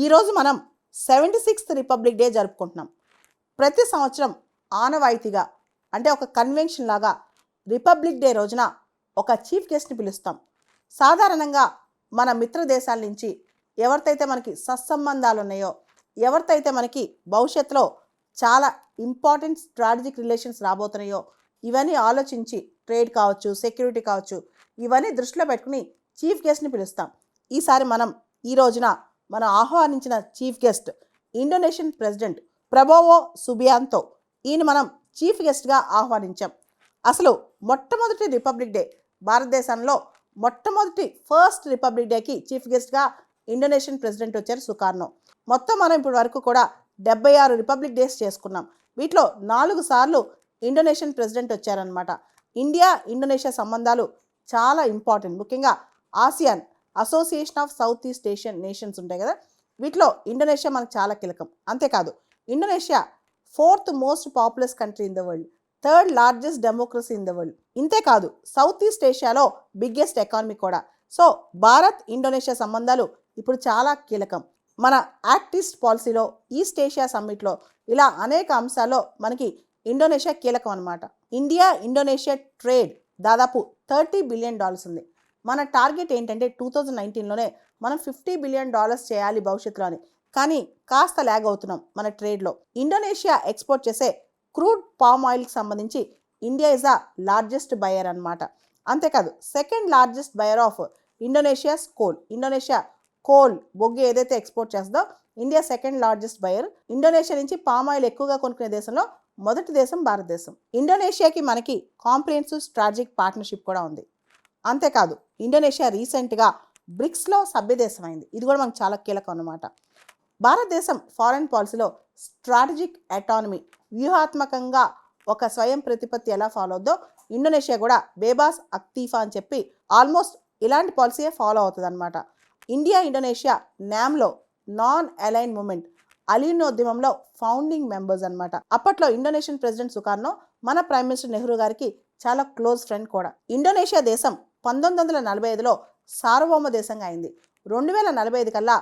ఈరోజు మనం 76th republic day జరుపుకుంటున్నాం. ప్రతి సంవత్సరం ఆనవాయితీగా అంటే ఒక కన్వెన్షన్ లాగా రిపబ్లిక్ డే రోజున ఒక చీఫ్ గెస్ట్ని పిలుస్తాం. సాధారణంగా మన మిత్ర దేశాల నుంచి ఎవరితో మనకి సత్సంబంధాలు ఉన్నాయో, ఎవరితో మనకి భవిష్యత్తులో చాలా ఇంపార్టెంట్ స్ట్రాటజిక్ రిలేషన్స్ రాబోతున్నాయో ఇవన్నీ ఆలోచించి ట్రేడ్ కావచ్చు, సెక్యూరిటీ కావచ్చు, ఇవన్నీ దృష్టిలో పెట్టుకుని చీఫ్ గెస్ట్ని పిలుస్తాం. ఈసారి ఈ రోజున మనం ఆహ్వానించిన chief guest Indonesian president Prabowo Subianto. ఈయన మనం చీఫ్ గెస్ట్గా ఆహ్వానించాం. అసలు మొట్టమొదటి రిపబ్లిక్ డే భారతదేశంలో మొట్టమొదటి ఫస్ట్ రిపబ్లిక్ డేకి చీఫ్ గెస్ట్గా ఇండోనేషియన్ ప్రెసిడెంట్ వచ్చారు సుకార్నో. మొత్తం మనం ఇప్పటి వరకు కూడా 76 రిపబ్లిక్ డేస్ చేసుకున్నాం. వీటిలో 4 సార్లు ఇండోనేషియన్ ప్రెసిడెంట్ వచ్చారనమాట. ఇండియా ఇండోనేషియా సంబంధాలు చాలా ఇంపార్టెంట్. ముఖ్యంగా ASEAN association of south east Asian nations ఉంటాయి కదా, వీటిలో ఇండోనేషియా మనకు చాలా కీలకం. అంతేకాదు Indonesia 4th most populous country in the world, 3rd largest democracy in the world. ఇంతేకాదు సౌత్ ఈస్ట్ ఏషియాలో బిగ్గెస్ట్ ఎకానమీ కూడా. సో భారత్ ఇండోనేషియా సంబంధాలు ఇప్పుడు చాలా కీలకం. మన యాక్ట్ ఈస్ట్ పాలసీలో, ఈస్ట్ ఏషియా సమ్మిట్లో, ఇలా అనేక అంశాల్లో మనకి ఇండోనేషియా కీలకం అనమాట. ఇండియా ఇండోనేషియా ట్రేడ్ దాదాపు $30 బిలియన్ ఉంది. మన టార్గెట్ ఏంటంటే 2019లోనే మనం $50 బిలియన్ చేయాలి భవిష్యత్తులో అని. కానీ కాస్త ల్యాగ్ అవుతున్నాం మన ట్రేడ్లో. ఇండోనేషియా ఎక్స్పోర్ట్ చేసే క్రూడ్ పామ్ ఆయిల్కి సంబంధించి India is the largest buyer అనమాట. అంతేకాదు 2nd largest buyer of Indonesia's coal. Indonesia coal బొగ్గు ఏదైతే ఎక్స్పోర్ట్ చేస్తుందో India 2nd largest buyer. Indonesia నుంచి పామ్ ఆయిల్ ఎక్కువగా కొనుక్కునే దేశంలో మొదటి దేశం భారతదేశం. ఇండోనేషియాకి మనకి కాంప్రిహెన్సివ్ స్ట్రాటజిక్ పార్ట్నర్షిప్ కూడా ఉంది. అంతేకాదు ఇండోనేషియా రీసెంట్గా బ్రిక్స్లో సభ్యదేశం అయింది. ఇది కూడా మనకు చాలా కీలకం అన్నమాట. భారతదేశం ఫారెన్ పాలసీలో స్ట్రాటజిక్ అటానమీ, వ్యూహాత్మకంగా ఒక స్వయం ప్రతిపత్తి ఎలా ఫాలో అవుద్దో ఇండోనేషియా కూడా బేబాస్ అక్తీఫా అని చెప్పి ఆల్మోస్ట్ ఇలాంటి పాలసీయే ఫాలో అవుతుంది అనమాట. ఇండియా ఇండోనేషియా నామ్లో నాన్ అలైన్ మూమెంట్ అలీనోద్యమంలో ఫౌండింగ్ మెంబర్స్ అనమాట. అప్పట్లో ఇండోనేషియన్ ప్రెసిడెంట్ సుకార్నో మన ప్రైమ్ మినిస్టర్ నెహ్రూ గారికి చాలా క్లోజ్ ఫ్రెండ్ కూడా. ఇండోనేషియా దేశం 1945లో సార్వభౌమ దేశంగా అయింది. 2045 కల్లా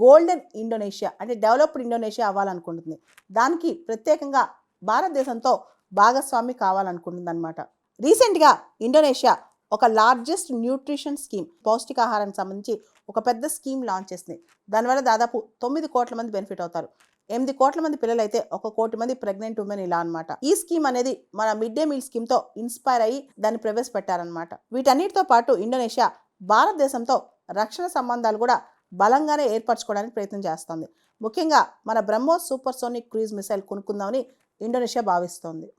గోల్డెన్ ఇండోనేషియా అంటే డెవలప్డ్ ఇండోనేషియా అవ్వాలనుకుంటుంది. దానికి ప్రత్యేకంగా భారతదేశంతో భాగస్వామి కావాలనుకుంటుంది అనమాట. రీసెంట్గా ఇండోనేషియా ఒక లార్జెస్ట్ న్యూట్రిషన్ స్కీమ్, పౌష్టికాహారానికి సంబంధించి ఒక పెద్ద స్కీమ్ లాంచ్ చేసింది. దానివల్ల దాదాపు 9 కోట్ల మంది బెనిఫిట్ అవుతారు. 8 కోట్ల మంది పిల్లలు అయితే 1 కోటి మంది ప్రెగ్నెంట్ ఉమెన్ ఇలా అనమాట. ఈ స్కీమ్ అనేది మన మిడ్ డే మీల్ స్కీమ్తో ఇన్స్పైర్ అయ్యి దాన్ని ప్రవేశపెట్టారనమాట. వీటన్నిటితో పాటు ఇండోనేషియా భారతదేశంతో రక్షణ సంబంధాలు కూడా బలంగానే ఏర్పరచుకోవడానికి ప్రయత్నం చేస్తుంది. ముఖ్యంగా మన బ్రహ్మోస్ సూపర్సోనిక్ క్రూయిజ్ మిసైల్ కొనుక్కుందామని ఇండోనేషియా భావిస్తోంది.